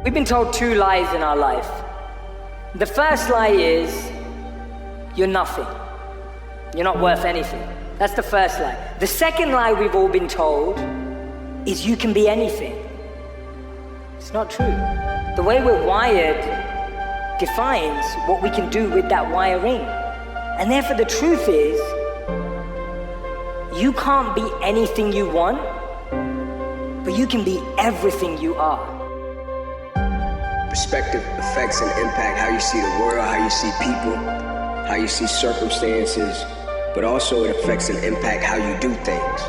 We've been told two lies in our life. The first lie is, you're nothing. You're not worth anything. That's the first lie. The second lie we've all been told is you can be anything. It's not true. The way we're wired defines what we can do with that wiring. And therefore the truth is, you can't be anything you want, but you can be everything you are. Perspective affects and impact how you see the world, how you see people, how you see circumstances, but also it affects and impact how you do things,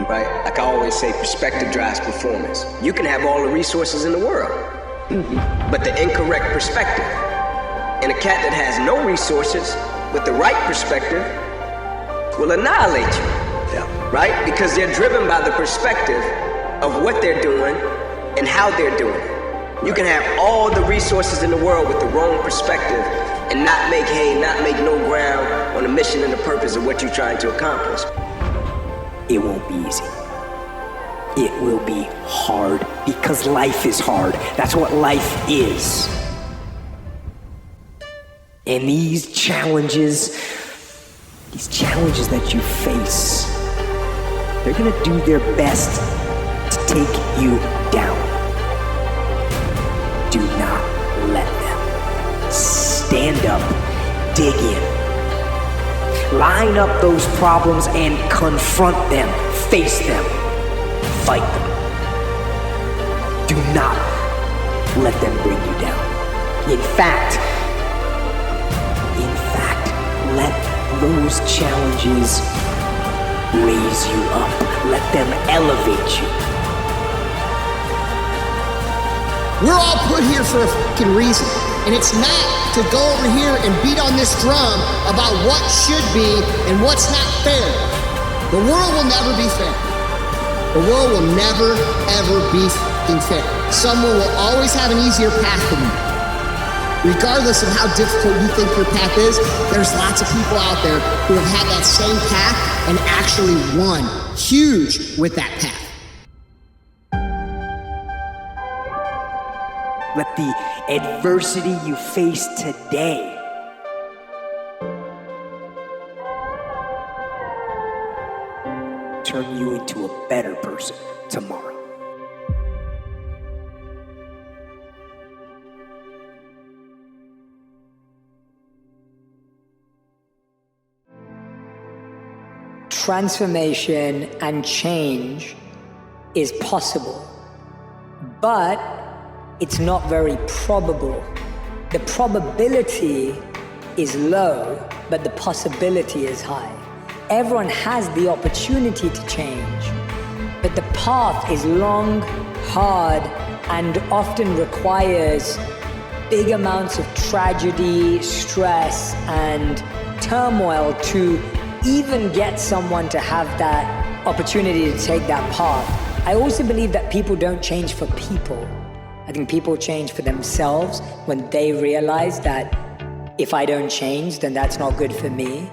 right? Like I always say, perspective drives performance. You can have all the resources in the world, but the incorrect perspective. And a cat that has no resources with the right perspective will annihilate you, right? Because they're driven by the perspective of what they're doing and how they're doing it. You can have all the resources in the world with the wrong perspective and not make hay, not make no ground on the mission and the purpose of what you're trying to accomplish. It won't be easy. It will be hard because life is hard. That's what life is. And these challenges that you face, they're gonna do their best to take you down. Do not let them. Stand up, dig in. Line up those problems and confront them, face them, fight them. Do not let them bring you down. In fact, let those challenges raise you up. Let them elevate you. We're all put here for a fucking reason. And it's not to go over here and beat on this drum about what should be and what's not fair. The world will never be fair. The world will never, ever be fucking fair. Someone will always have an easier path than you. Regardless of how difficult you think your path is, there's lots of people out there who have had that same path and actually won huge with that path. Let the adversity you face today turn you into a better person tomorrow. Transformation and change is possible, but it's not very probable. The probability is low, but the possibility is high. Everyone has the opportunity to change, but the path is long, hard, and often requires big amounts of tragedy, stress, and turmoil to even get someone to have that opportunity to take that path. I also believe that people don't change for people. I think people change for themselves when they realize that if I don't change, then that's not good for me.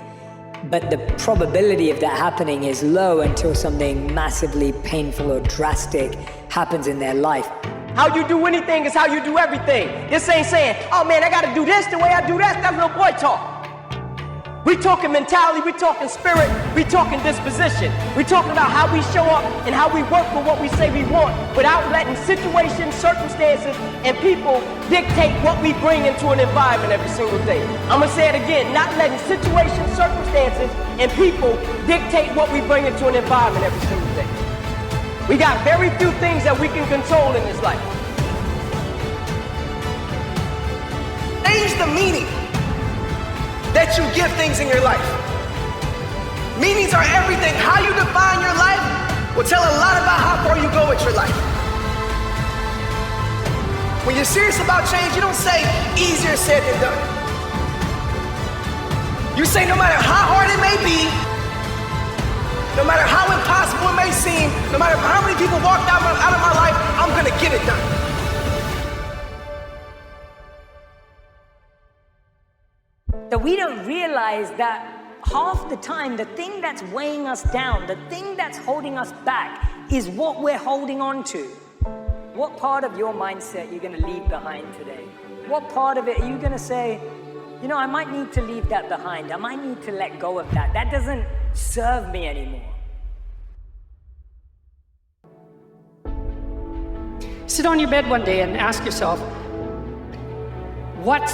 But the probability of that happening is low until something massively painful or drastic happens in their life. How you do anything is how you do everything. This ain't saying, oh man, I gotta do this the way I do that. That's little boy talk. We talking mentality, we talking spirit, we talking disposition. We talking about how we show up and how we work for what we say we want without letting situations, circumstances, and people dictate what we bring into an environment every single day. I'm gonna say it again, not letting situations, circumstances, and people dictate what we bring into an environment every single day. We got very few things that we can control in this life. Change the meaning that you give things in your life. Meanings are everything. How you define your life will tell a lot about how far you go with your life. When you're serious about change, you don't say easier said than done. You say no matter how hard it may be, no matter how impossible it may seem, no matter how many people walked out of my life, I'm gonna get it done. That we don't realize that half the time, the thing that's weighing us down, the thing that's holding us back is what we're holding on to. What part of your mindset are you going to leave behind today? What part of it are you going to say, you know, I might need to leave that behind. I might need to let go of that. That doesn't serve me anymore. Sit on your bed one day and ask yourself, what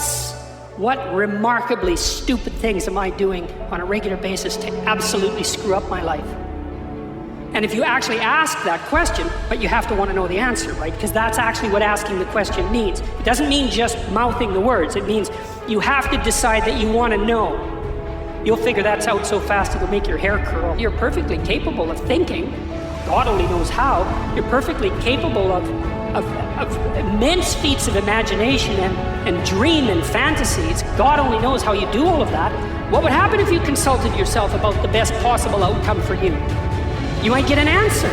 remarkably stupid things am I doing on a regular basis to absolutely screw up my life? And if you actually ask that question, but you have to want to know the answer, right? Because that's actually what asking the question means. It doesn't mean just mouthing the words. It means you have to decide that you want to know. You'll figure that's out so fast it'll make your hair curl. You're perfectly capable of thinking. God only knows how. You're perfectly capable of immense feats of imagination and dream and fantasies. God only knows how you do all of that. What would happen if you consulted yourself about the best possible outcome for you? You might get an answer.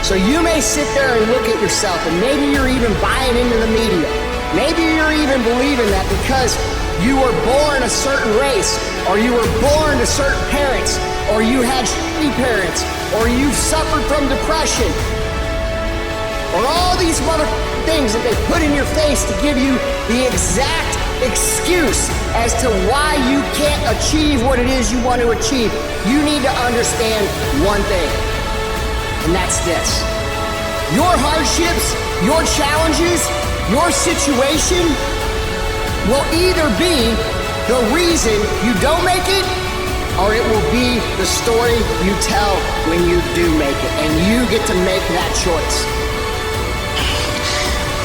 So you may sit there and look at yourself, and maybe you're even buying into the media. Maybe you're even believing that because you were born a certain race, or you were born to certain parents, or you had shitty parents, or you've suffered from depression, or all these mother things that they put in your face to give you the exact excuse as to why you can't achieve what it is you want to achieve. You need to understand one thing, and that's this. Your hardships, your challenges, your situation will either be the reason you don't make it, or it will be the story you tell when you do make it, and you get to make that choice.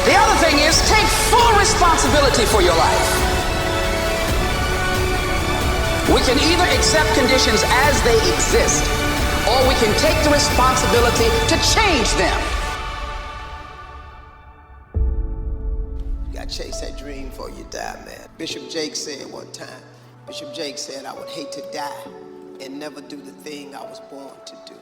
The other thing is, take full responsibility for your life. We can either accept conditions as they exist, or we can take the responsibility to change them. You gotta chase that dream before you die, man. Bishop Jake said one time, Bishop Jake said, I would hate to die and never do the thing I was born to do.